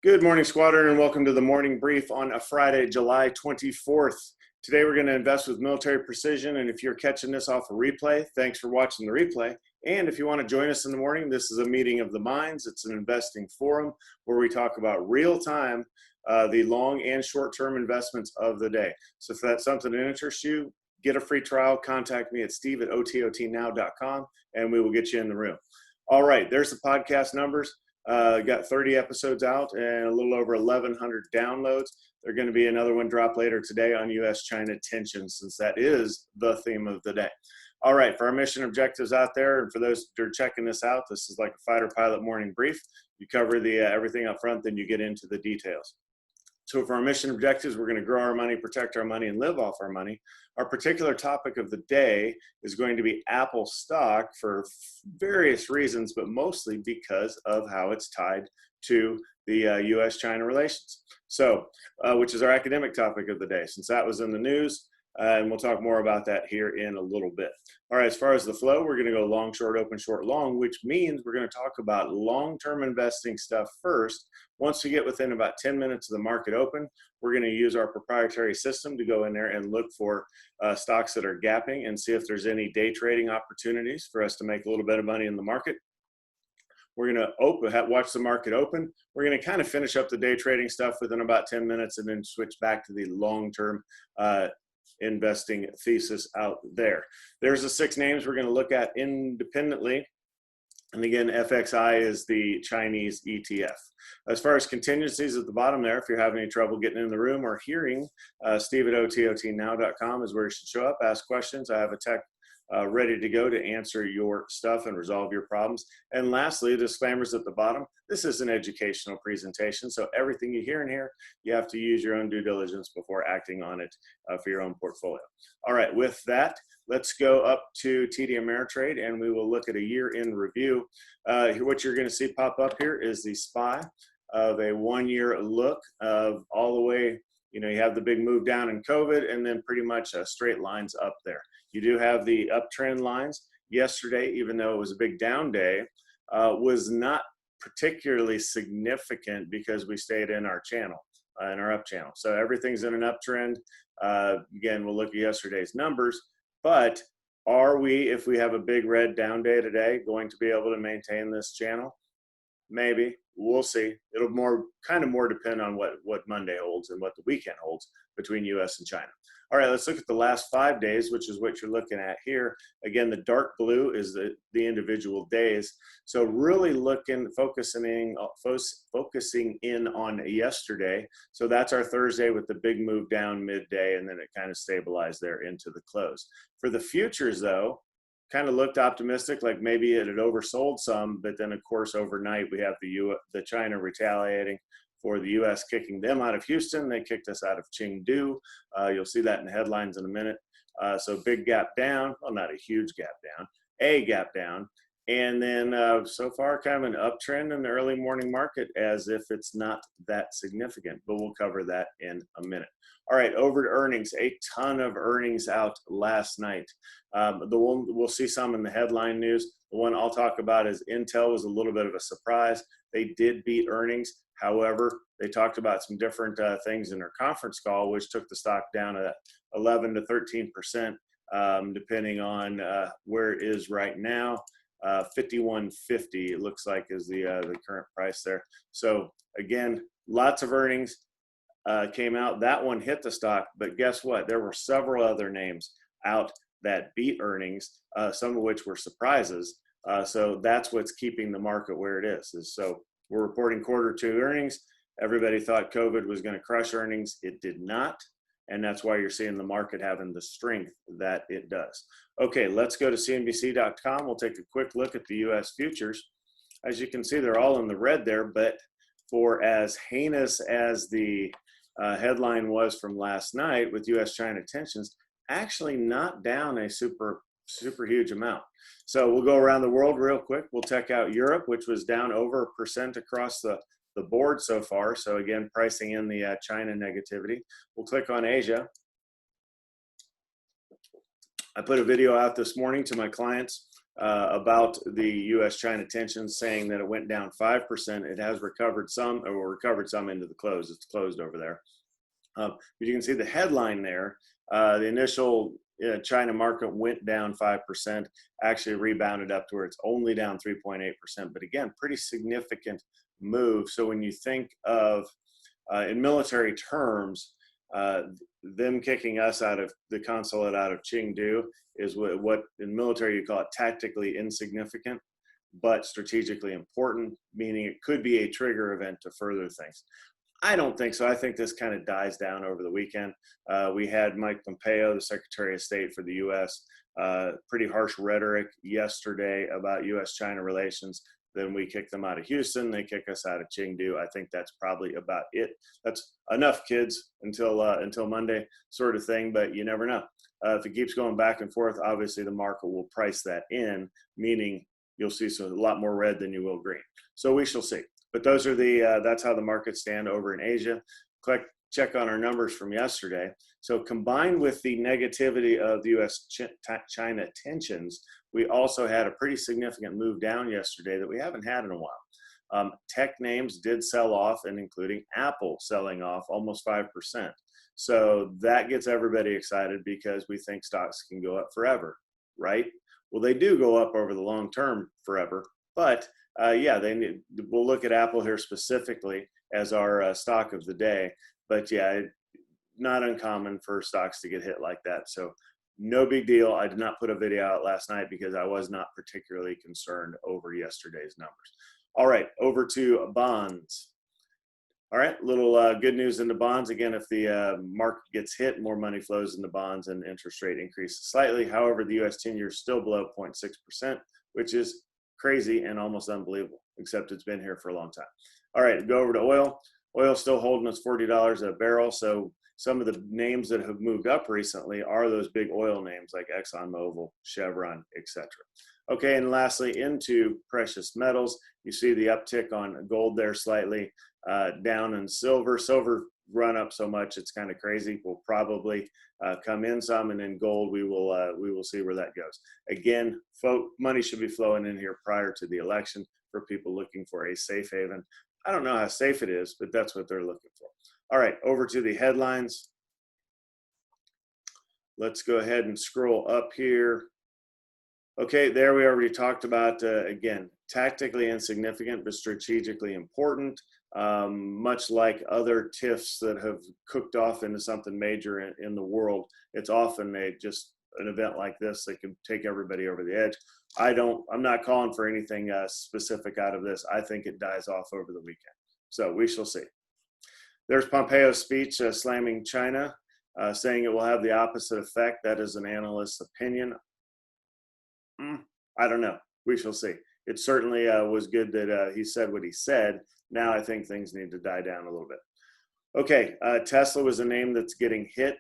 Good morning, Squadron, and welcome to the morning brief on a Friday, July 24th. Today, we're going to invest with military precision, and if you're catching this off a replay, thanks for watching the replay. And if you want to join us in the morning, this is a meeting of the minds. It's an investing forum where we talk about real-time, the long and short-term investments of the day. So if that's something that interests you, get a free trial, contact me at steve@ototnow.com, and we will get you in the room. All right, there's the podcast numbers. Got 30 episodes out and a little over 1,100 downloads. There's going to be another one drop later today on U.S.-China tensions, since that is the theme of the day. All right, for our mission objectives out there, and for those that are checking this out, this is like a fighter pilot morning brief. You cover the everything up front, then you get into the details. So for our mission objectives, we're going to grow our money, protect our money, and live off our money. Our particular topic of the day is going to be Apple stock for various reasons, but mostly because of how it's tied to the U.S.-China relations. So, which is our academic topic of the day, since that was in the news, and we'll talk more about that here in a little bit. All right, as far as the flow, we're going to go long, short, open, short, long, which means we're going to talk about long-term investing stuff first. Once we get within about 10 minutes of the market open, we're going to use our proprietary system to go in there and look for stocks that are gapping and see if there's any day trading opportunities for us to make a little bit of money in the market. We're going to watch the market open. We're going to kind of finish up the day trading stuff within about 10 minutes and then switch back to the long-term investing thesis out there. There's the 6 names we're going to look at independently. And again, FXI is the Chinese ETF. As far as contingencies at the bottom there, if you're having any trouble getting in the room or hearing, steve@ototnow.com is where you should show up, ask questions. I have a tech ready to go to answer your stuff and resolve your problems. And lastly, disclaimers at the bottom. This is an educational presentation, so everything you hear in here, you have to use your own due diligence before acting on it for your own portfolio. All right, with that, let's go up to TD Ameritrade and we will look at a year in review. What you're going to see pop up here is the SPY of a 1-year look of all the way. You know, you have the big move down in COVID and then pretty much straight lines up there. You do have the uptrend lines. Yesterday, even though it was a big down day, was not particularly significant because we stayed in our channel, in our up channel. So everything's in an uptrend. Again, we'll look at yesterday's numbers, but are we, if we have a big red down day today, going to be able to maintain this channel? Maybe. We'll see. It'll kind of more depend on what Monday holds and what the weekend holds between US and China. All right, let's look at the last 5 days, which is what you're looking at here. Again, the dark blue is the individual days. So really focusing in on yesterday. So that's our Thursday with the big move down midday, and then it kind of stabilized there into the close. For the futures, though, kind of looked optimistic, like maybe it had oversold some, but then of course overnight we have the China retaliating for the U.S. kicking them out of Houston. They kicked us out of Chengdu. You'll see that in the headlines in a minute. So big gap down, well, not a huge gap down, a gap down. And then so far kind of an uptrend in the early morning market as if it's not that significant, but we'll cover that in a minute. All right, over to earnings. A ton of earnings out last night. The one we'll see some in the headline news. The one I'll talk about is Intel was a little bit of a surprise. They did beat earnings. However, they talked about some different things in their conference call, which took the stock down at 11 to 13%, depending on where it is right now. 51.50 it looks like is the current price there. So again, lots of earnings came out. That one hit the stock, but guess what? There were several other names out that beat earnings, some of which were surprises. So that's what's keeping the market where it is. So we're reporting Q2 earnings. Everybody thought COVID was going to crush earnings. It did not. And that's why you're seeing the market having the strength that it does. Okay, let's go to CNBC.com. We'll take a quick look at the U.S. futures. As you can see, they're all in the red there, but for as heinous as the headline was from last night with U.S.-China tensions, actually not down a super huge amount. So we'll go around the world real quick. We'll check out Europe, which was down over 1% across the board so far. So again, pricing in the China negativity. We'll click on Asia. I put a video out this morning to my clients about the U.S.-China tensions, saying that it went down 5%. It has recovered some, or recovered some into the close. It's closed over there. But you can see the headline there. The initial China market went down 5%, actually rebounded up to where it's only down 3.8%. But again, pretty significant move. So when you think of, in military terms, them kicking us out of the consulate out of Chengdu is what in military you call it tactically insignificant, but strategically important, meaning it could be a trigger event to further things. I don't think so. I think this kind of dies down over the weekend. We had Mike Pompeo, the Secretary of State for the U.S., pretty harsh rhetoric yesterday about U.S.-China relations. Then we kick them out of Houston. They kick us out of Chengdu. I think that's probably about it. That's enough, kids, until Monday, sort of thing. But you never know. If it keeps going back and forth, obviously the market will price that in, meaning you'll see a lot more red than you will green. So we shall see. But those are that's how the markets stand over in Asia. Check on our numbers from yesterday. So combined with the negativity of the U.S.-China tensions, we also had a pretty significant move down yesterday that we haven't had in a while. Tech names did sell off, and including Apple selling off almost 5%. So that gets everybody excited because we think stocks can go up forever, right? Well, they do go up over the long term forever, but yeah, we'll look at Apple here specifically as our stock of the day. But yeah, not uncommon for stocks to get hit like that. So no big deal. I did not put a video out last night because I was not particularly concerned over yesterday's numbers. All right, over to bonds. All right, little good news in the bonds. Again, if the market gets hit, more money flows into bonds and interest rate increases slightly. However, the U.S. 10-year is still below 0.6%, which is crazy and almost unbelievable, except it's been here for a long time. All right, go over to oil. Oil's still holding us $40 a barrel. So some of the names that have moved up recently are those big oil names like ExxonMobil, Chevron, etc. Okay, and lastly, into precious metals. You see the uptick on gold there slightly, down in silver. Silver run up so much it's kind of crazy. We'll probably come in some, and then gold we will see where that goes. Again, money should be flowing in here prior to the election for people looking for a safe haven. I don't know how safe it is, but that's what they're looking for. All right, over to the headlines. Let's go ahead and scroll up here. Okay, there we already talked about, again, tactically insignificant, but strategically important. Much like other TIFs that have cooked off into something major in the world, it's often just an event like this that can take everybody over the edge. I'm not calling for anything specific out of this. I think it dies off over the weekend. So we shall see. There's Pompeo's speech slamming China, saying it will have the opposite effect. That is an analyst's opinion. I don't know. We shall see. It certainly was good that he said what he said. Now I think things need to die down a little bit. Okay, Tesla was a name that's getting hit.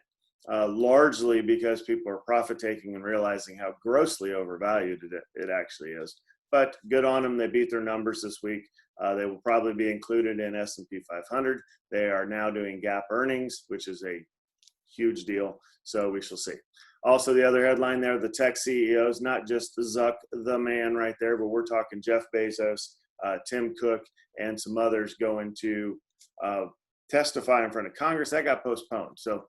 Largely because people are profit taking and realizing how grossly overvalued it actually is. But good on them. They beat their numbers this week. They will probably be included in S&P 500. They are now doing GAAP earnings, which is a huge deal. So we shall see. Also, the other headline there, the tech CEOs, not just Zuck, the man right there, but we're talking Jeff Bezos, Tim Cook, and some others going to testify in front of Congress. That got postponed. So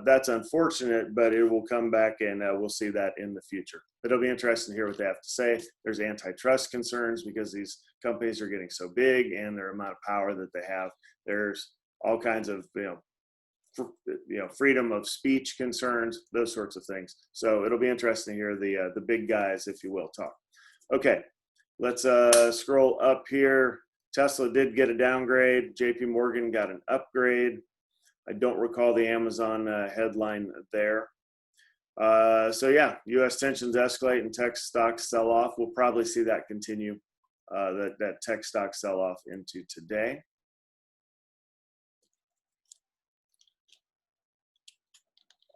that's unfortunate, but it will come back, and we'll see that in the future. It'll be interesting to hear what they have to say. There's antitrust concerns because these companies are getting so big and their amount of power that they have. There's all kinds of freedom of speech concerns, those sorts of things. So it'll be interesting to hear the big guys, if you will, talk. Okay, let's scroll up here. Tesla did get a downgrade. JP Morgan got an upgrade. I don't recall the Amazon headline there. So yeah, U.S. tensions escalate and tech stocks sell off. We'll probably see that continue, that tech stock sell off into today.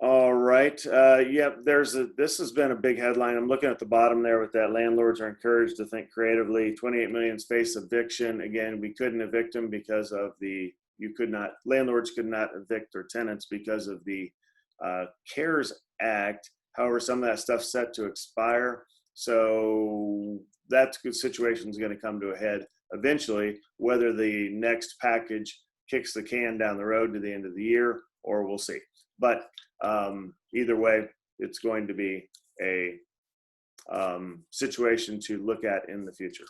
All right. Yeah, this has been a big headline. I'm looking at the bottom there with that. Landlords are encouraged to think creatively. 28 million face eviction. Again, we couldn't evict them because of landlords could not evict their tenants because of the CARES Act. However, some of that stuff's set to expire. So that situation is going to come to a head eventually, whether the next package kicks the can down the road to the end of the year, or we'll see. But either way, it's going to be a situation to look at in the future.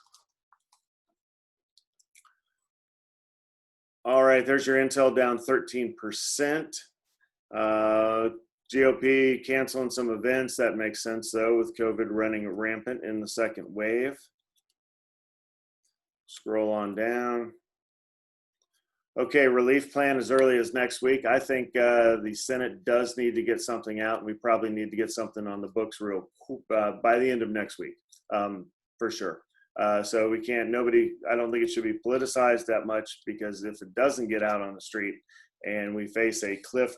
All right, there's your Intel down 13%. GOP canceling some events. That makes sense, though, with COVID running rampant in the second wave. Scroll on down. Okay, relief plan as early as next week. I think the Senate does need to get something out, and we probably need to get something on the books by the end of next week, for sure. So we can't, I don't think it should be politicized that much, because if it doesn't get out on the street and we face a cliff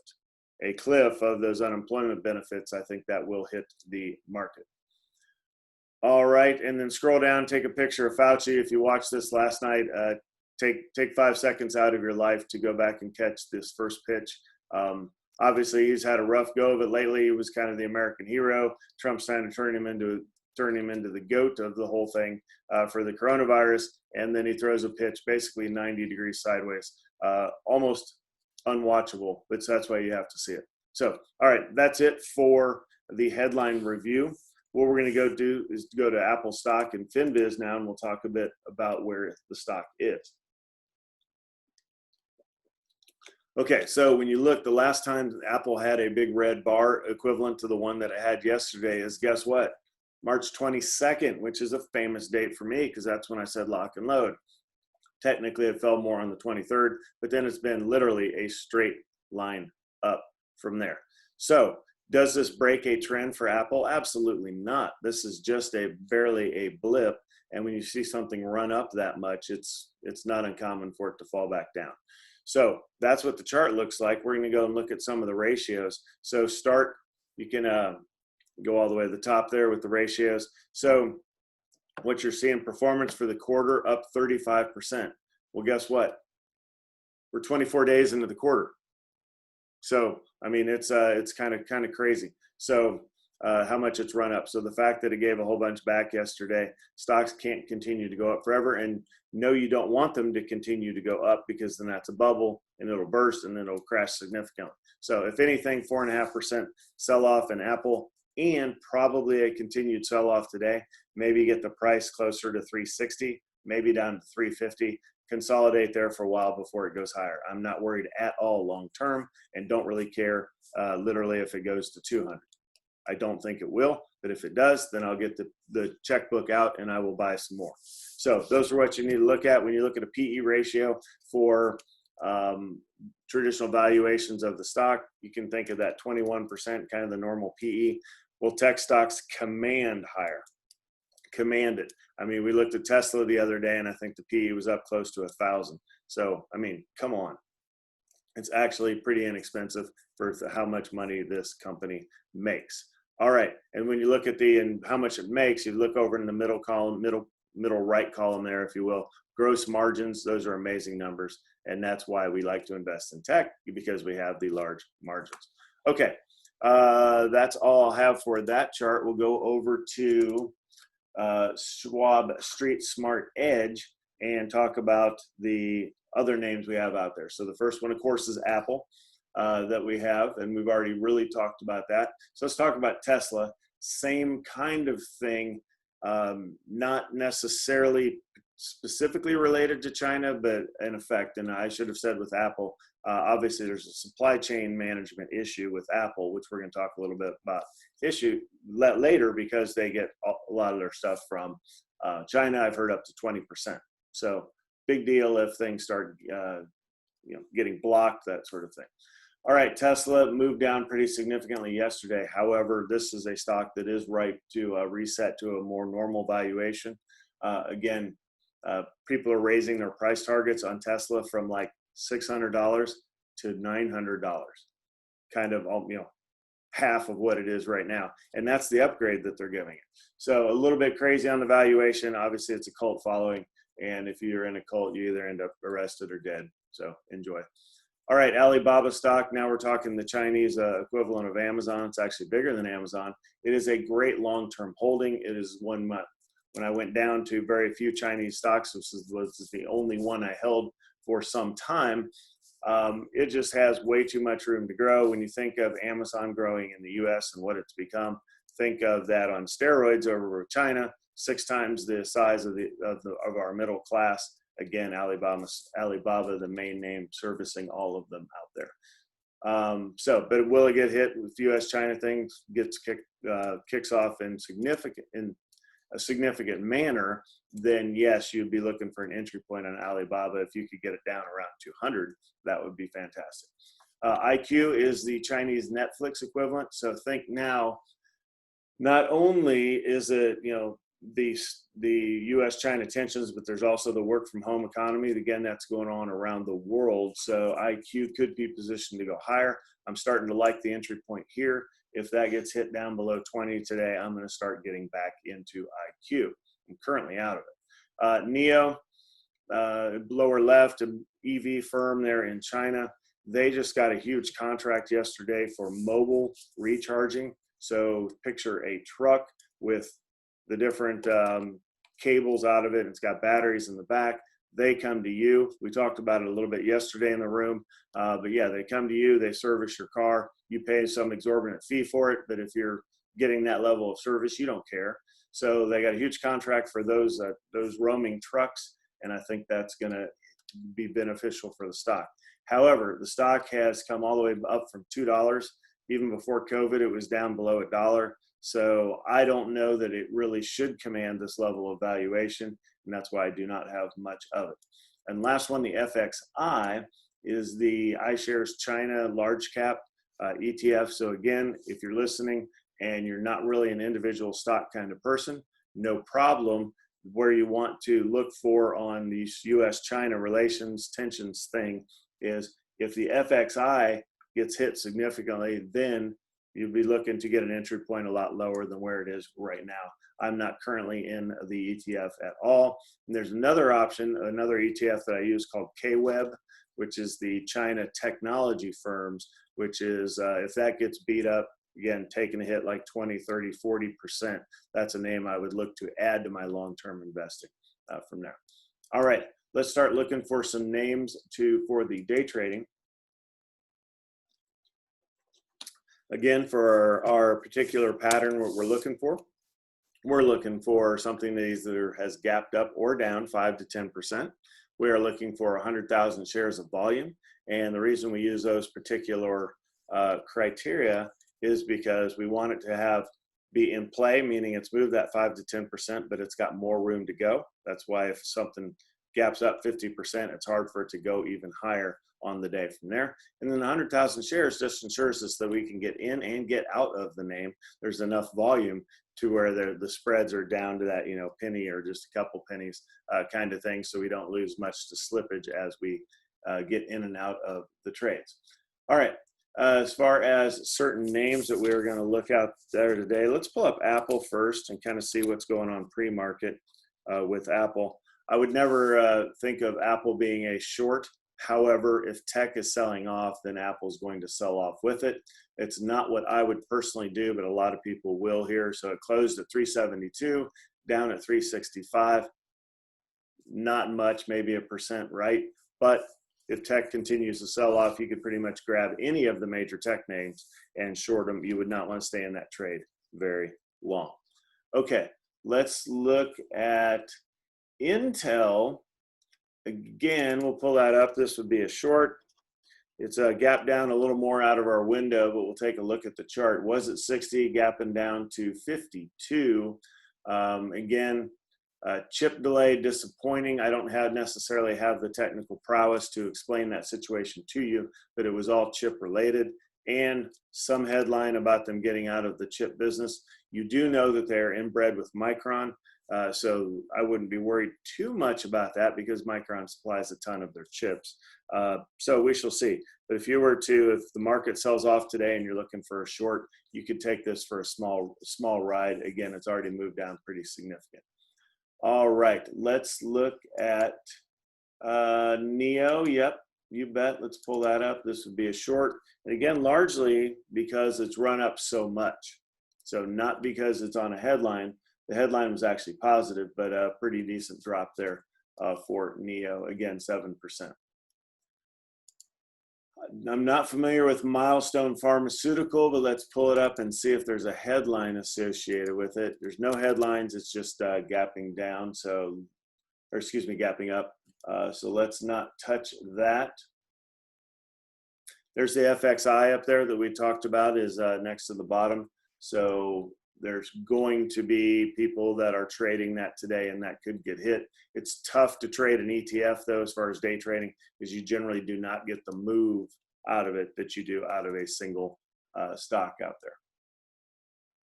of those unemployment benefits, I think that will hit the market. All right, and then scroll down, take a picture of Fauci. If you watched this last night, take 5 seconds out of your life to go back and catch this first pitch. Obviously, he's had a rough go of it lately. He was kind of the American hero. Trump's trying to turn him into the GOAT of the whole thing for the coronavirus, and then he throws a pitch basically 90 degrees sideways, almost unwatchable, but that's why you have to see it. So, all right, that's it for the headline review. What we're going to go do is go to Apple stock and FinViz now, and we'll talk a bit about where the stock is. Okay, so when you look, the last time Apple had a big red bar equivalent to the one that it had yesterday is, guess what? March 22nd, which is a famous date for me because that's when I said lock and load. Technically, it fell more on the 23rd, but then it's been literally a straight line up from there. So does this break a trend for Apple? Absolutely not. This is just barely a blip. And when you see something run up that much, it's not uncommon for it to fall back down. So that's what the chart looks like. We're going to go and look at some of the ratios. So you can go all the way to the top there with the ratios. So what you're seeing, performance for the quarter up 35%. Well, guess what? We're 24 days into the quarter. So, I mean, it's kind of crazy. So how much it's run up. So the fact that it gave a whole bunch back yesterday, stocks can't continue to go up forever. And no, you don't want them to continue to go up, because then that's a bubble and it'll burst and then it'll crash significantly. So if anything, 4.5% sell off in Apple, and probably a continued sell off today. Maybe get the price closer to 360, maybe down to 350. Consolidate there for a while before it goes higher. I'm not worried at all long term, and don't really care literally if it goes to 200. I don't think it will, but if it does, then I'll get the checkbook out and I will buy some more. So those are what you need to look at when you look at a PE ratio for traditional valuations of the stock. You can think of that 21%, kind of the normal PE. Well, tech stocks command higher. Command it. I mean, we looked at Tesla the other day, and I think the PE was up close to 1,000. So, I mean, come on. It's actually pretty inexpensive for how much money this company makes. All right, and when you look at how much it makes, you look over in the middle column, middle right column there, if you will. Gross margins, those are amazing numbers, and that's why we like to invest in tech, because we have the large margins. Okay, that's all I'll have for that chart. We'll go over to Schwab Street Smart Edge and talk about the other names we have out there. So the first one, of course, is Apple that we have, and we've already really talked about that. So let's talk about Tesla. Same kind of thing, not necessarily specifically related to China, but in effect, and I should have said with Apple, obviously there's a supply chain management issue with Apple, which we're going to talk a little bit about later, because they get a lot of their stuff from China. I've heard up to 20%. So big deal if things start getting blocked, that sort of thing. All right, Tesla moved down pretty significantly yesterday. However, this is a stock that is ripe to reset to a more normal valuation. Again, people are raising their price targets on Tesla from like $600 to $900, kind of half of what it is right now, and that's the upgrade that they're giving it. So a little bit crazy on the valuation. Obviously, it's a cult following, and if you're in a cult, you either end up arrested or dead. So enjoy. All right, Alibaba stock. Now we're talking the Chinese equivalent of Amazon. It's actually bigger than Amazon. It is a great long-term holding. It is one month. When I went down to very few Chinese stocks, this was the only one I held for some time. It just has way too much room to grow. When you think of Amazon growing in the U.S. and what it's become, think of that on steroids over China, 6 times the size of our middle class. Again, Alibaba, the main name servicing all of them out there. But will it get hit with U.S.-China things? Kicks off in a significant manner, then yes, you'd be looking for an entry point on Alibaba. If you could get it down around 200, that would be fantastic. IQ is the Chinese Netflix equivalent. So think now, not only is it, the U.S.-China tensions, but there's also the work from home economy. Again, that's going on around the world. So IQ could be positioned to go higher. I'm starting to like the entry point here. If that gets hit down below 20 today, I'm going to start getting back into IQ. I'm currently out of it. NEO, lower left, an EV firm there in China. They just got a huge contract yesterday for mobile recharging. So picture a truck with the different cables out of it. It's got batteries in the back. They come to you. We talked about it a little bit yesterday in the room. But yeah, they come to you, they service your car. You pay some exorbitant fee for it, but if you're getting that level of service, you don't care. So they got a huge contract for those roaming trucks, and I think that's going to be beneficial for the stock. However, the stock has come all the way up from $2. Even before COVID, it was down below $1. So I don't know that it really should command this level of valuation, and that's why I do not have much of it. And last one, the FXI, is the iShares China large cap ETF. So again, if you're listening and you're not really an individual stock kind of person, no problem. Where you want to look for on these U.S.-China relations tensions thing is if the FXI gets hit significantly, then you'll be looking to get an entry point a lot lower than where it is right now. I'm not currently in the ETF at all. And there's another option, another ETF that I use called KWEB, which is the China technology firms, which is if that gets beat up, again, taking a hit like 20, 30, 40%, that's a name I would look to add to my long-term investing from there. All right, let's start looking for some names for the day trading. Again, for our particular pattern, what we're looking for something that either has gapped up or down 5 to 10%. We are looking for 100,000 shares of volume. And the reason we use those particular criteria is because we want it to be in play, meaning it's moved that 5 to 10%, but it's got more room to go. That's why if something gaps up 50%, it's hard for it to go even higher on the day from there. And then 100,000 shares just ensures us that we can get in and get out of the name. There's enough volume to where the spreads are down to that, penny or just a couple pennies kind of thing, so we don't lose much to slippage as we get in and out of the trades. All right, as far as certain names that we're going to look at there today, let's pull up Apple first and kind of see what's going on pre-market with Apple. I would never think of Apple being a short. However, if tech is selling off, then Apple's going to sell off with it. It's not what I would personally do, but a lot of people will here. So it closed at 372, down at 365. Not much, maybe 1%, right? But if tech continues to sell off, you could pretty much grab any of the major tech names and short them. You would not want to stay in that trade very long. Okay, let's look at Intel. Again, we'll pull that up. This would be a short. It's a gap down a little more out of our window, but we'll take a look at the chart. Was it 60, gapping down to 52. Again, chip delay, disappointing. I don't necessarily have the technical prowess to explain that situation to you, but it was all chip related and some headline about them getting out of the chip business. You do know that they're inbred with Micron. So I wouldn't be worried too much about that because Micron supplies a ton of their chips. So we shall see. But if the market sells off today and you're looking for a short, you could take this for a small ride. Again, it's already moved down pretty significant. All right, let's look at NEO. Yep, You bet. Let's pull that up. This would be a short. And again, largely because it's run up so much. So not because it's on a headline. The headline was actually positive, but a pretty decent drop there for NEO. Again, 7%. I'm not familiar with Milestone Pharmaceutical, but let's pull it up and see if there's a headline associated with it. There's no headlines. It's just gapping down. So, or excuse me, gapping up. So let's not touch that. There's the FXI up there that we talked about is next to the bottom. So there's going to be people that are trading that today, and that could get hit. It's tough to trade an ETF though, as far as day trading, because you generally do not get the move out of it that you do out of a single stock out there.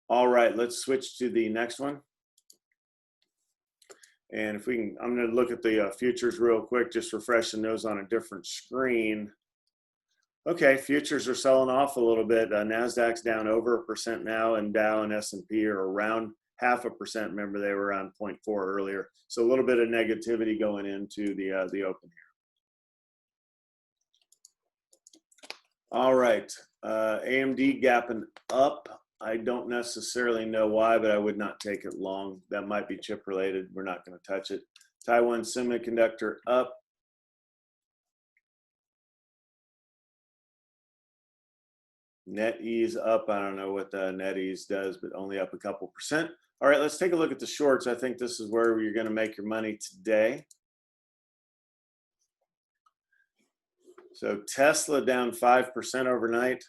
All right, let's switch to the next one. And if we can, I'm going to look at the futures real quick, just refreshing those on a different screen. Okay, futures are selling off a little bit. NASDAQ's down over 1% now, and Dow and S&P are around 0.5%. Remember, they were around 0.4 earlier. So a little bit of negativity going into the open here. All right, AMD gapping up. I don't necessarily know why, but I would not take it long. That might be chip related. We're not going to touch it. Taiwan Semiconductor up. NetEase up. I don't know what the NetEase does, but only up a couple percent. All right, let's take a look at the shorts. I think this is where you're going to make your money today. So Tesla down 5% overnight.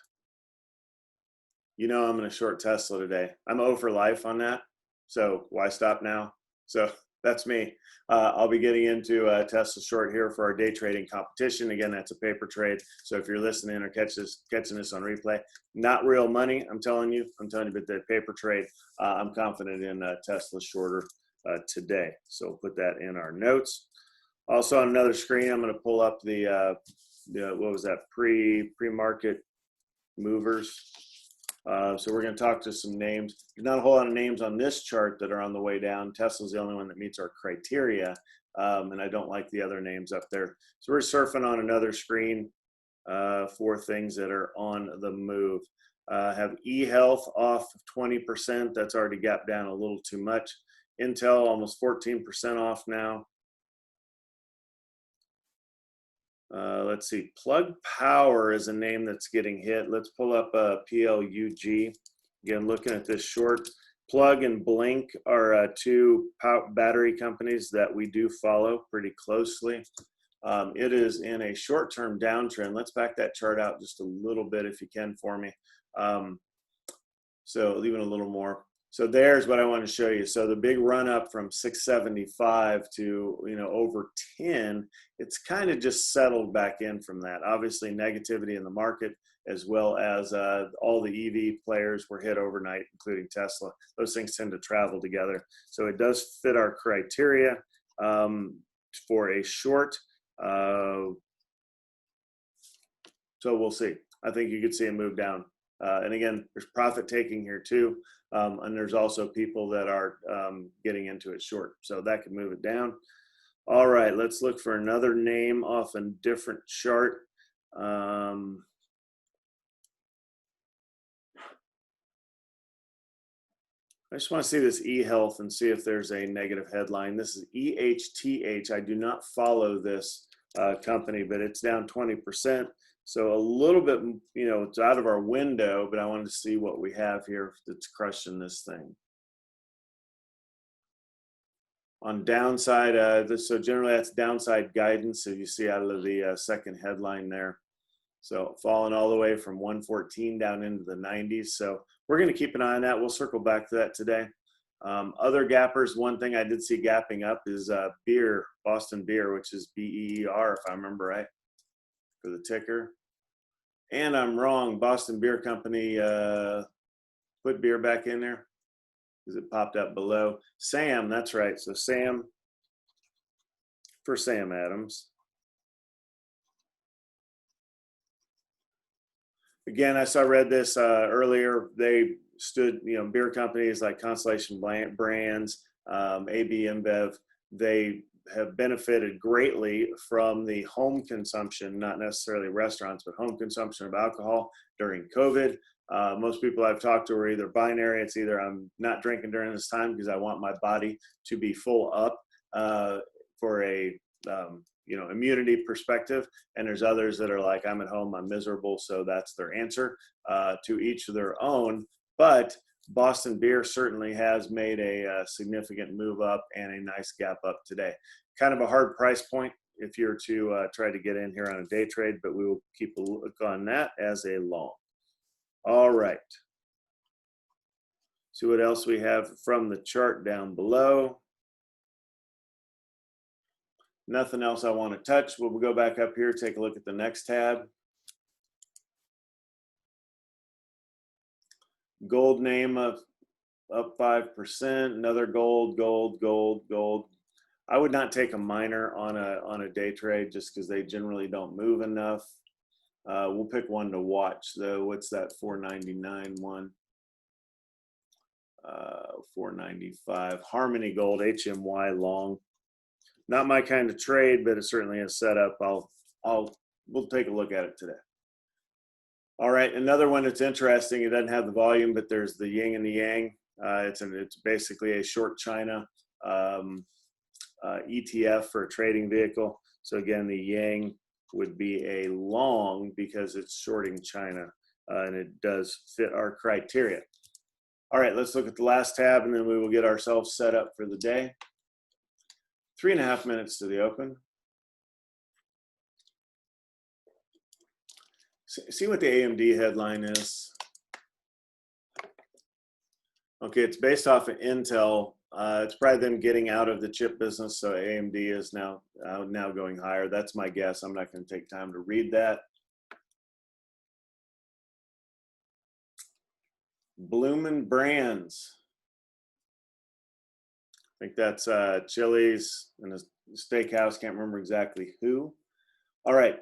You know I'm going to short Tesla today. I'm 0 for life on that. So why stop now? So that's me. I'll be getting into Tesla short here for our day trading competition. Again, that's a paper trade. So if you're listening or catching this on replay, not real money, I'm telling you, but the paper trade, I'm confident in Tesla shorter today. So we'll put that in our notes. Also on another screen, I'm going to pull up the what was that, pre-market movers. So we're going to talk to some names. There's not a whole lot of names on this chart that are on the way down. Tesla's the only one that meets our criteria, and I don't like the other names up there. So we're surfing on another screen for things that are on the move. Have eHealth off 20%. That's already gapped down a little too much. Intel almost 14% off now. Let's see, Plug Power is a name that's getting hit. Let's pull up PLUG. Again, looking at this short. Plug and Blink are two battery companies that we do follow pretty closely. It is in a short-term downtrend. Let's back that chart out just a little bit if you can for me. So even a little more. So there's what I want to show you. So the big run up from 675 to over 10, it's kind of just settled back in from that. Obviously negativity in the market, as well as all the EV players were hit overnight, including Tesla. Those things tend to travel together. So it does fit our criteria for a short. So we'll see. I think you could see a move down. And again, there's profit taking here too. And there's also people that are getting into it short. So that could move it down. All right, let's look for another name off a different chart. I just want to see this eHealth and see if there's a negative headline. This is EHTH. I do not follow this company, but it's down 20%. So a little bit, it's out of our window, but I wanted to see what we have here that's crushing this thing. On downside, so generally that's downside guidance. So you see out of the second headline there. So falling all the way from 114 down into the 90s. So we're going to keep an eye on that. We'll circle back to that today. Other gappers, one thing I did see gapping up is beer, Boston Beer, which is BEER, if I remember right, for the ticker. And I'm wrong. Boston Beer Company put beer back in there because it popped up below. Sam, that's right. So Sam for Sam Adams. Again, I read this earlier. They stood, beer companies like Constellation Brands, AB InBev, they have benefited greatly from the home consumption, not necessarily restaurants, but home consumption of alcohol during COVID. Most people I've talked to are either binary. It's either I'm not drinking during this time because I want my body to be full up for a immunity perspective, and there's others that are like, I'm at home, I'm miserable, so that's their answer. To each of their own, but Boston beer certainly has made a significant move up and a nice gap up today. Kind of a hard price point if you're to try to get in here on a day trade, but we will keep a look on that as a long. All right. See what else we have from the chart down below. Nothing else I want to touch. We'll go back up here, take a look at the next tab. Gold name up 5%. Another gold. I would not take a minor on a day trade just because they generally don't move enough. We'll pick one to watch though. What's that 499 one? 495. Harmony Gold, HMY long. Not my kind of trade, but it certainly is set up. We'll take a look at it today. All right, another one that's interesting. It doesn't have the volume, but there's the yin and the yang. It's basically a short China ETF for a trading vehicle. So again, the yang would be a long because it's shorting China, and it does fit our criteria. All right, let's look at the last tab, and then we will get ourselves set up for the day. 3.5 minutes to the open. See what the AMD headline is. Okay, it's based off of Intel. It's probably them getting out of the chip business, so AMD is now going higher. That's my guess. I'm not going to take time to read that. Bloomin' Brands. I think that's Chili's and a steakhouse. Can't remember exactly who. All right,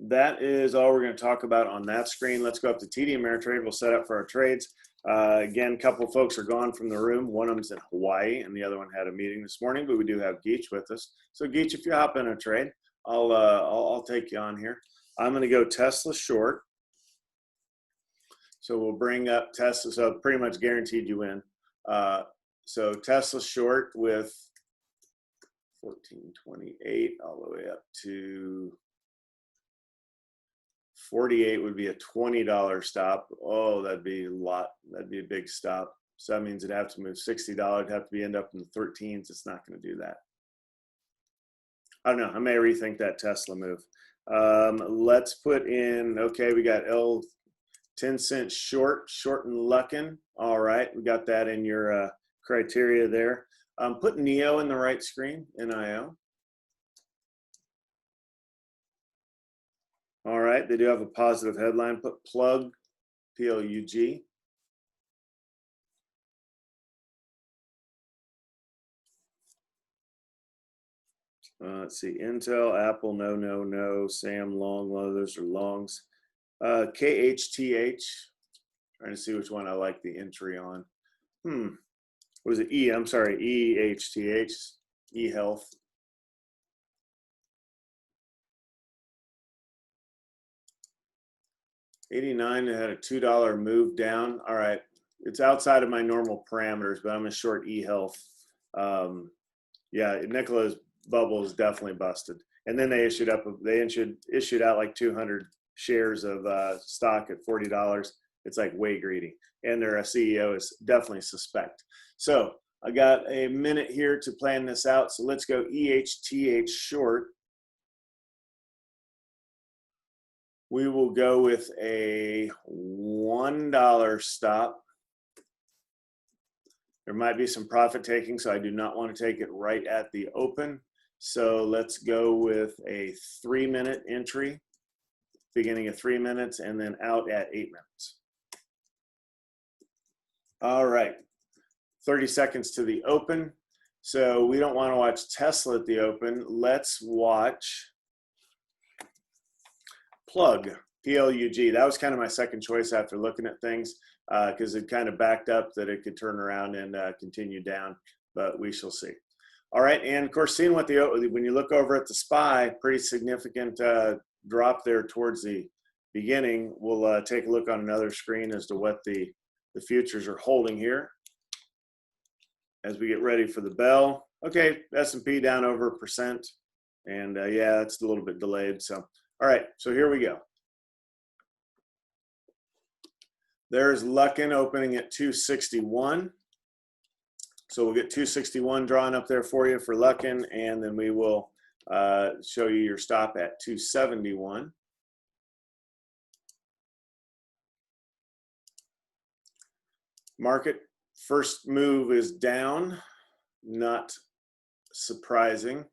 that is all we're going to talk about on that screen. Let's go up to TD Ameritrade. We'll set up for our trades. Again, a couple of folks are gone from the room. One of them's in Hawaii, and the other one had a meeting this morning. But we do have Geach with us. So Geach, if you hop in a trade, I'll take you on here. I'm going to go Tesla short. So we'll bring up Tesla. So pretty much guaranteed you win. So Tesla short with 1428 all the way up to 48 would be a $20 stop. Oh, that'd be a lot. That'd be a big stop. So that means it'd have to move $60. It'd have to be end up in the 13s. It's not going to do that. I don't know. I may rethink that Tesla move. Let's put in, okay, we got L 10 cents short and luckin'. All right, we got that in your criteria there. Put NEO in the right screen, NIO. All right, they do have a positive headline. Put plug, P-L-U-G. Let's see, Intel, Apple, no. Sam, long, low, those are longs. KHTH, trying to see which one I like the entry on. What was it? I'm sorry, EHTH, eHealth. $89, it had a $2 move down. All right, it's outside of my normal parameters, but I'm a short eHealth. Yeah, Nicola's bubble is definitely busted. And then they issued out like 200 shares of stock at $40. It's like way greedy. And their CEO is definitely suspect. So I got a minute here to plan this out. So let's go EHTH short. We will go with a $1 stop. There might be some profit taking, so I do not want to take it right at the open. So let's go with a 3-minute entry, beginning at 3 minutes and then out at 8 minutes. All right, 30 seconds to the open. So we don't want to watch Tesla at the open. Let's watch Plug, P-L-U-G. That was kind of my second choice after looking at things because it kind of backed up that it could turn around and continue down, but we shall see. All right, and of course, seeing what when you look over at the SPY, pretty significant drop there towards the beginning. We'll take a look on another screen as to what the futures are holding here as we get ready for the bell. Okay, S&P down over 1%, and yeah, it's a little bit delayed. So, all right, so here we go. There's Luckin opening at 261. So we'll get 261 drawn up there for you for Luckin, and then we will show you your stop at 271. Market first move is down, not surprising.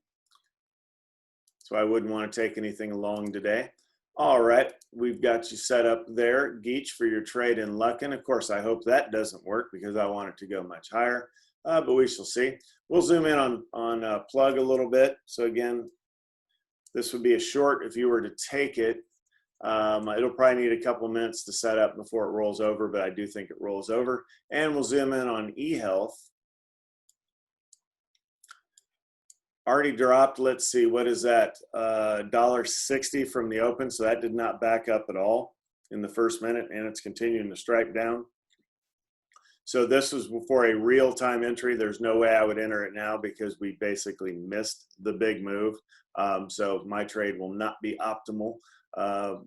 So I wouldn't want to take anything along today. All right, we've got you set up there, Geach, for your trade in Luckin. Of course, I hope that doesn't work because I want it to go much higher, but we shall see. We'll zoom in on plug a little bit. So again, this would be a short if you were to take it. It'll probably need a couple minutes to set up before it rolls over, but I do think it rolls over. And we'll zoom in on eHealth. Already dropped, let's see, what is that? $1.60 from the open, so that did not back up at all in the first minute, and it's continuing to strike down. So this was for a real-time entry. There's no way I would enter it now because we basically missed the big move. So my trade will not be optimal,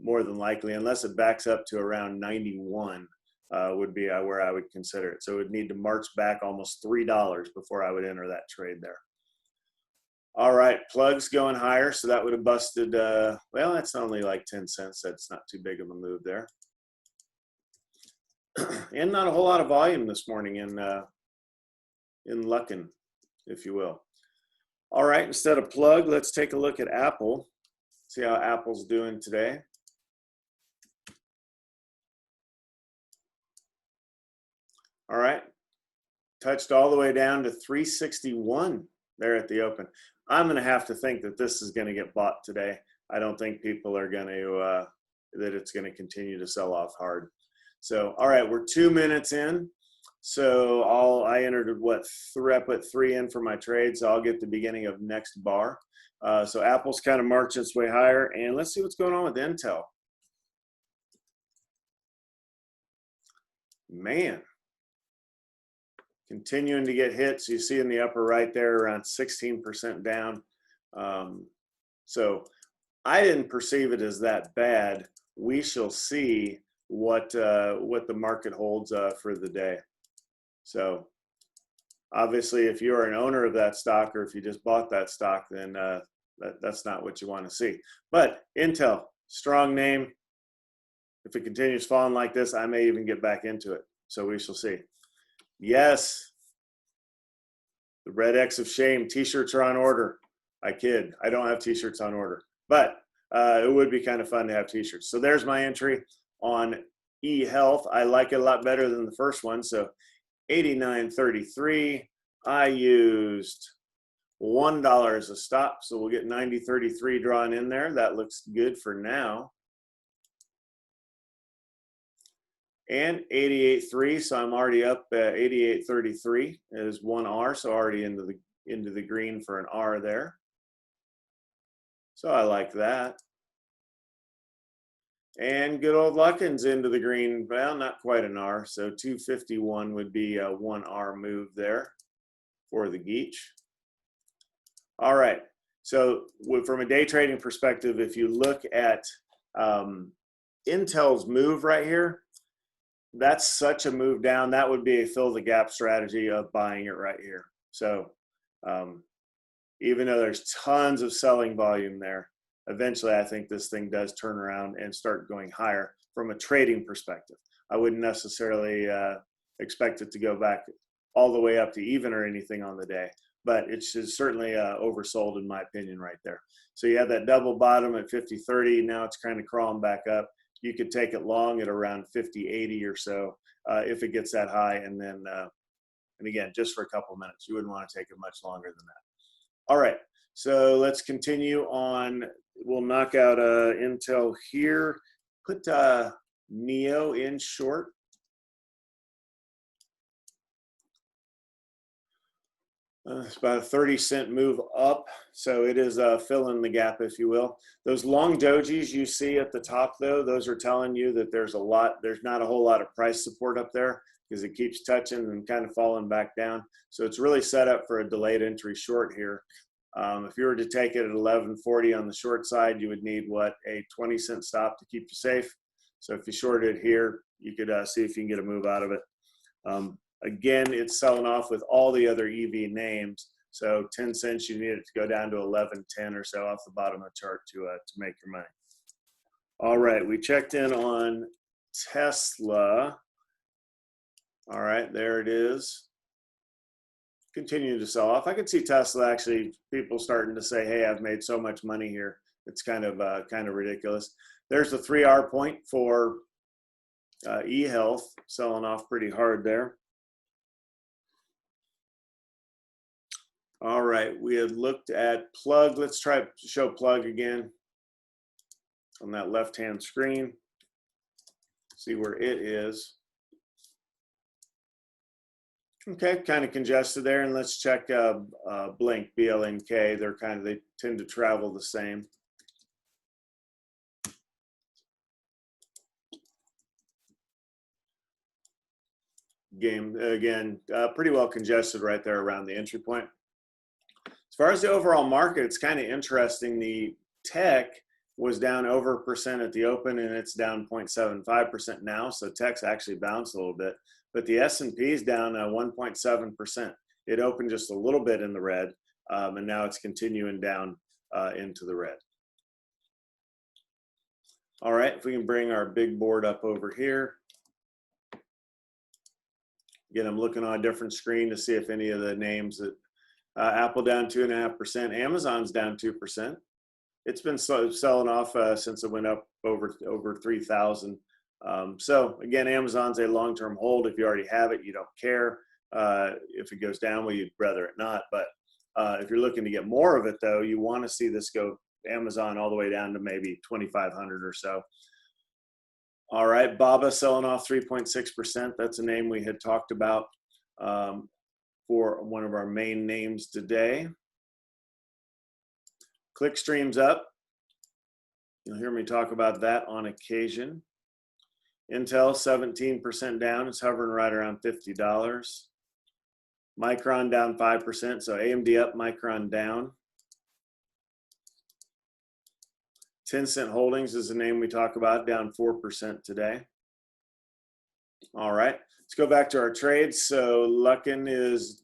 more than likely, unless it backs up to around 91 would be where I would consider it. So it would need to march back almost $3 before I would enter that trade there. All right, plugs going higher, so that would have busted, well, that's only like 10 cents. That's not too big of a move there. And not a whole lot of volume this morning in Luckin, if you will. All right, instead of plug, let's take a look at Apple. See how Apple's doing today. All right, touched all the way down to 361 there at the open. I'm going to have to think that this is going to get bought today. I don't think people are going to, that it's going to continue to sell off hard. So, all right, we're 2 minutes in. So I entered what, I put 3 in for my trade. So I'll get the beginning of next bar. So Apple's kind of marching its way higher, and let's see what's going on with Intel. Man, continuing to get hits. You see in the upper right there, around 16% down. So I didn't perceive it as that bad. We shall see what the market holds for the day. So obviously, if you're an owner of that stock, or if you just bought that stock, then that's not what you want to see. But Intel, strong name. If it continues falling like this, I may even get back into it. So we shall see. Yes, the red X of shame. T-shirts are on order. I kid. I don't have T-shirts on order, but it would be kind of fun to have T-shirts. So there's my entry on eHealth. I like it a lot better than the first one. So 89.33. I used $1 as a stop, so we'll get 90.33 drawn in there. That looks good for now. And 88.3, so I'm already up at 88.33 is 1 R, so already into the green for an R there. So I like that. And good old Luckin's into the green. Well, not quite an R, so 251 would be a 1 R move there for the Geach. All right, so from a day trading perspective, if you look at Intel's move right here, that's such a move down. That would be a fill the gap strategy of buying it right here. So even though there's tons of selling volume there, eventually I think this thing does turn around and start going higher from a trading perspective. I wouldn't necessarily expect it to go back all the way up to even or anything on the day, but it's certainly oversold in my opinion right there. So you have that double bottom at 50.30. Now it's kind of crawling back up. You could take it long at around 50.80 or so if it gets that high, and then and again, just for a couple minutes. You wouldn't want to take it much longer than that. All right, so let's continue on. We'll knock out Intel here. Put Neo in short. It's about a 30-cent move up, so it is filling the gap, if you will. Those long dojis you see at the top, though, those are telling you that there's not a whole lot of price support up there because it keeps touching and kind of falling back down. So it's really set up for a delayed entry short here. If you were to take it at 1140 on the short side, you would need a 20-cent stop to keep you safe. So if you shorted here, you could see if you can get a move out of it. Again, it's selling off with all the other EV names. So 10 cents, you need it to go down to 11.10 or so off the bottom of the chart to make your money. All right, we checked in on Tesla. All right, there it is. Continue to sell off. I could see Tesla actually, people starting to say, hey, I've made so much money here. It's kind of ridiculous. There's the 3R point for eHealth, selling off pretty hard there. All right, we had looked at plug. Let's try to show plug again on that left-hand screen. See where it is. Okay, kind of congested there, and let's check Blink, BLNK. They tend to travel the same. Again, pretty well congested right there around the entry point. As far as the overall market, it's kind of interesting. The tech was down over 1% at the open, and it's down 0.75% now. So tech's actually bounced a little bit, but the S&P is down 1.7%. It opened just a little bit in the red, and now it's continuing down into the red. All right, if we can bring our big board up over here. Again, I'm looking on a different screen to see if any of the names that Apple down 2.5%, Amazon's down 2%. It's been selling off since it went up over 3,000. So again, Amazon's a long-term hold. If you already have it, you don't care. If it goes down, well, you'd rather it not. But if you're looking to get more of it, though, you want to see this go Amazon all the way down to maybe 2,500 or so. All right, Baba selling off 3.6%. That's a name we had talked about for one of our main names today. Clickstream's up. You'll hear me talk about that on occasion. Intel 17% down. It's hovering right around $50. Micron down 5%. So AMD up, Micron down. 10-cent Holdings is the name we talk about, down 4% today. All right, let's go back to our trades. So Luckin is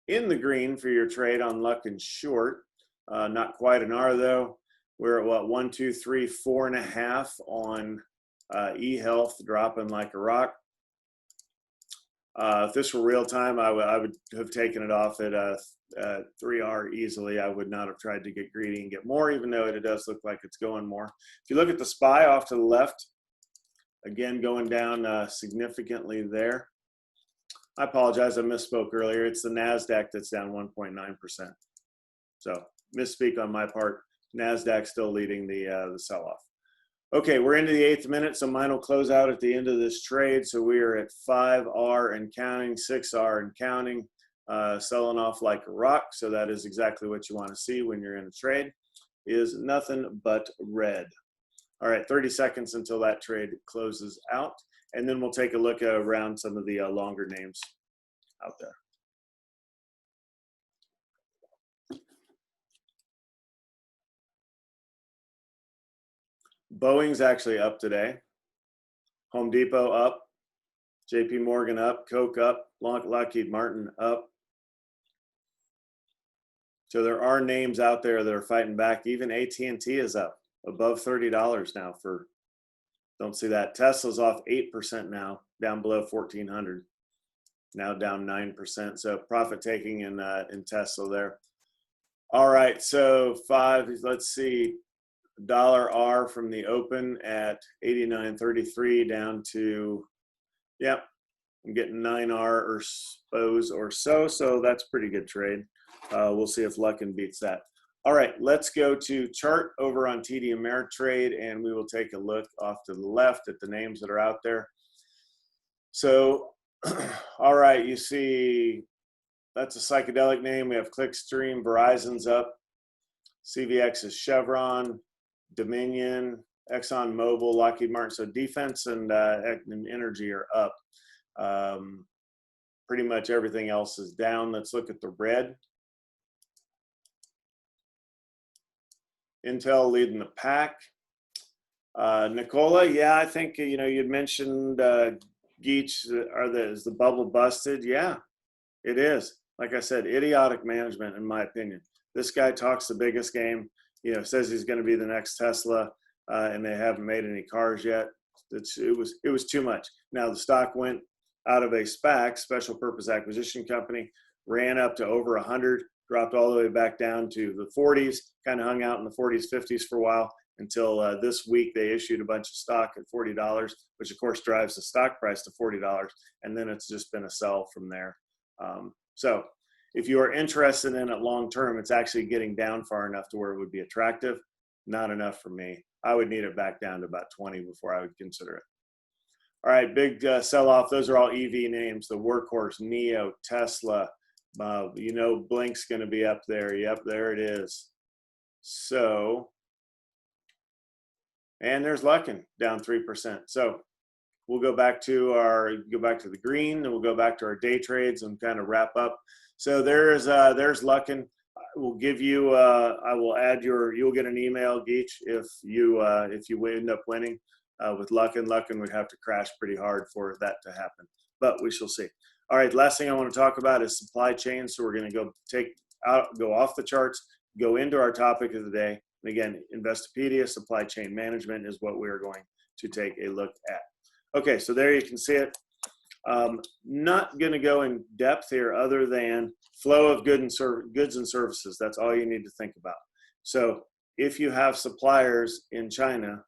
in the green for your trade on Luckin short. Not quite an R though. We're at what, 1, 2, 3, 4.5 on eHealth, dropping like a rock. If this were real time, I would have taken it off at 3R easily. I would not have tried to get greedy and get more, even though it does look like it's going more. If you look at the SPY off to the left, again going down significantly there. I apologize, I misspoke earlier. It's the NASDAQ that's down 1.9%. So misspeak on my part. NASDAQ still leading the sell-off. Okay, we're into the 8th minute, so mine will close out at the end of this trade. So we are at 5R and counting, 6R and counting, selling off like a rock. So that is exactly what you want to see when you're in a trade, is nothing but red. All right, 30 seconds until that trade closes out. And then we'll take a look around some of the longer names out there. Boeing's actually up today. Home Depot up. JP Morgan up. Coke up. Lockheed Martin up. So there are names out there that are fighting back. Even AT&T is up above $30 now for, don't see that. Tesla's off 8% now, down below 1,400. Now down 9%. So profit taking in Tesla there. All right, so let's see. $R from the open at 89.33 down to, yep, I'm getting 9R or so. So that's pretty good trade. We'll see if Luckin beats that. All right, let's go to chart over on TD Ameritrade, and we will take a look off to the left at the names that are out there. So, all right, you see That's a psychedelic name. We have Clickstream, Verizon's up, CVX is Chevron, Dominion, ExxonMobil, Lockheed Martin. So defense and energy are up. Pretty much everything else is down. Let's look at the red. Intel leading the pack. Nicola, yeah, I think, you know, you'd mentioned Geach, is the bubble busted? Yeah, it is. Like I said, idiotic management, in my opinion. This guy talks the biggest game, you know, says he's going to be the next Tesla, and they haven't made any cars yet. It was too much. Now the stock went out of a SPAC, special purpose acquisition company, ran up to over 100, dropped all the way back down to the 40s, kind of hung out in the 40s, 50s for a while until this week they issued a bunch of stock at $40, which of course drives the stock price to $40, and then it's just been a sell from there. So if you are interested in it long term, it's actually getting down far enough to where it would be attractive. Not enough for me. I would need it back down to about 20 before I would consider it. All right, big sell-off. Those are all EV names, the workhorse, NIO, Tesla. You know Blink's going to be up there. Yep, there it is. So, and there's Luckin down 3%. So we'll go back to the green, and we'll go back to our day trades and kind of wrap up. So there's Luckin. We'll give you, I will add you'll get an email, Geach, if you end up winning with Luckin. Luckin would have to crash pretty hard for that to happen, but we shall see. All right, last thing I want to talk about is supply chain. So we're going to go off the charts, go into our topic of the day. And again, Investopedia, supply chain management is what we're going to take a look at. Okay, so there you can see it. Not going to go in depth here other than flow of goods and services. That's all you need to think about. So if you have suppliers in China,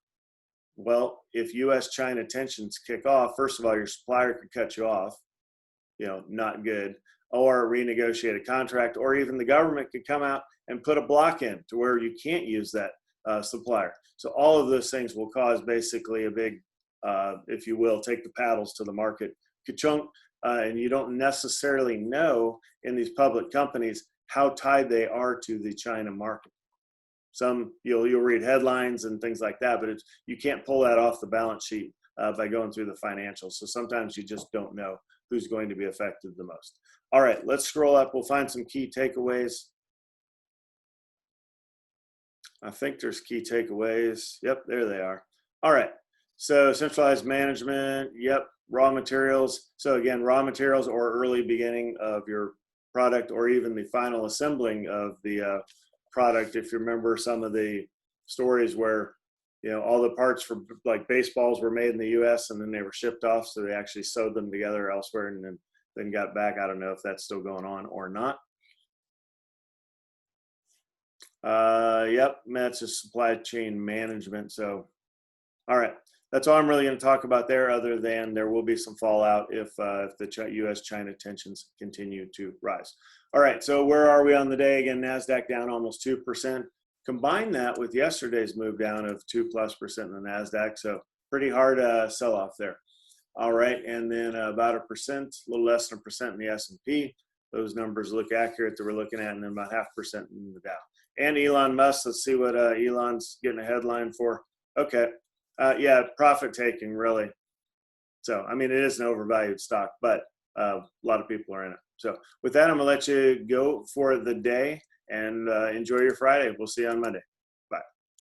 well, if U.S.-China tensions kick off, first of all, your supplier could cut you off, you know, not good, or renegotiate a contract, or even the government could come out and put a block in to where you can't use that supplier. So all of those things will cause basically a big, if you will, take the paddles to the market, ka-chunk, and you don't necessarily know in these public companies how tied they are to the China market. Some you'll read headlines and things like that, but you can't pull that off the balance sheet by going through the financials. So sometimes you just don't know who's going to be affected the most. All right, let's scroll up. We'll find some key takeaways. I think there's key takeaways. Yep, there they are. All right, so centralized management, yep, raw materials. So again, raw materials or early beginning of your product, or even the final assembling of the product. If you remember some of the stories where, you know, all the parts for like baseballs were made in the US and then they were shipped off, so they actually sewed them together elsewhere and then got back. I don't know if that's still going on or not. Yep, that's just supply chain management. So, all right, that's all I'm really going to talk about there, other than there will be some fallout if the U.S.-China tensions continue to rise. All right, so where are we on the day? Again, NASDAQ down almost 2%. Combine that with yesterday's move down of 2+% in the NASDAQ, so pretty hard sell-off there. All right, and then about 1%, a little less than 1% in the S&P. Those numbers look accurate that we're looking at, and then about 0.5% in the Dow. And Elon Musk, let's see what Elon's getting a headline for. Okay, yeah, profit taking, really. So, I mean, it is an overvalued stock, but a lot of people are in it. So with that, I'm gonna let you go for the day and enjoy your Friday. We'll see you on Monday.